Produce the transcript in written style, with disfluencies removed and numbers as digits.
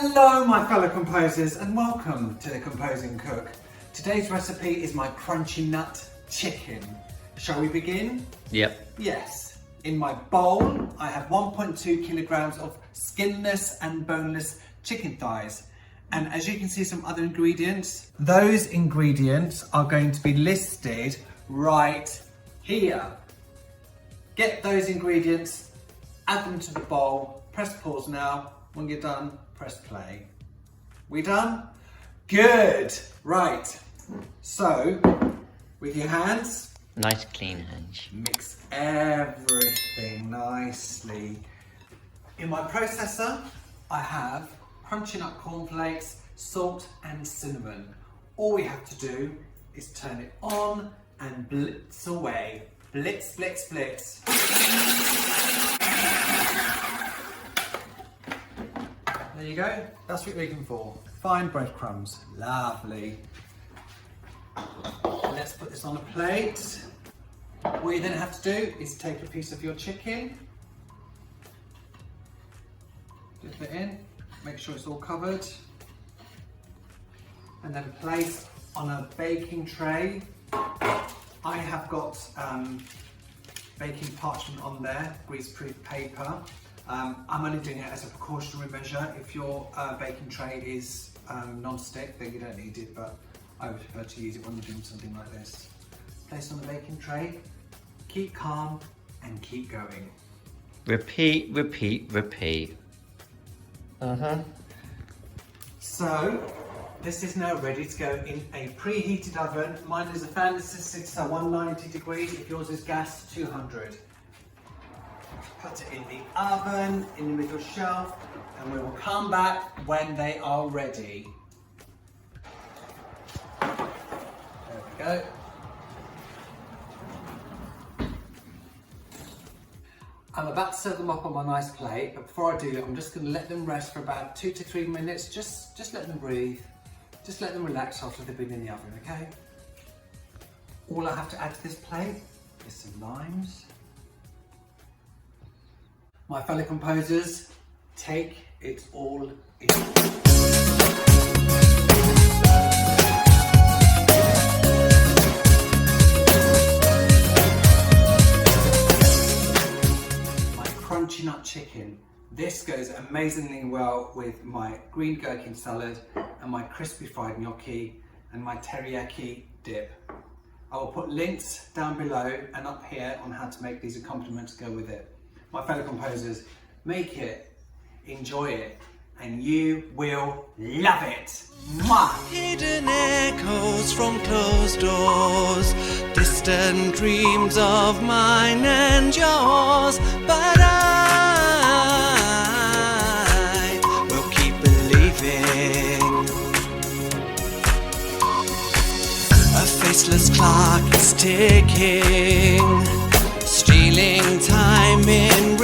Hello my fellow composers and welcome to the Composing Cook. Today's recipe is my crunchy nut chicken. Shall we begin? Yep. Yes. In my bowl I have 1.2 kilograms of skinless and boneless chicken thighs. And as you can see some other ingredients. Those ingredients are going to be listed right here. Get those ingredients, add them to the bowl, press pause now. When you're done, press play. We done? Good. Right. So, with your hands, Nice clean hands. mix everything nicely. In my processor, I have crunchy nut cornflakes, salt and cinnamon. All we have to do is turn it on and blitz away. Blitz, blitz, blitz. There you go, that's what you're looking for. Fine breadcrumbs, lovely. Let's put this on a plate. What you then have to do is take a piece of your chicken, dip it in, make sure it's all covered, and then place on a baking tray. I have got baking parchment on there, greaseproof paper. I'm only doing it as a precautionary measure. If your baking tray is non-stick, then you don't need it, but I would prefer to use it when you're doing something like this. Place on the baking tray, keep calm and keep going. Repeat, repeat, repeat. So, this is now ready to go in a preheated oven. Mine is a fan assisted, so 190 degrees. If yours is gas, 200. Put it in the oven, in the middle shelf, and we will come back when they are ready. There we go. I'm about to serve them up on my nice plate, but before I do, I'm just going to let them rest for about 2 to 3 minutes. Just let them breathe. Just let them relax after they've been in the oven, okay? All I have to add to this plate is some limes. My fellow composers, take it all in. My crunchy nut chicken. This goes amazingly well with my green gherkin salad and my crispy fried gnocchi and my teriyaki dip. I will put links down below and up here on how to make these accompaniments go with it. My fellow composers, make it, enjoy it, and you will love it. Mwah! Hidden echoes from closed doors, distant dreams of mine and yours, but I will keep believing. A faceless clock is ticking, stealing time in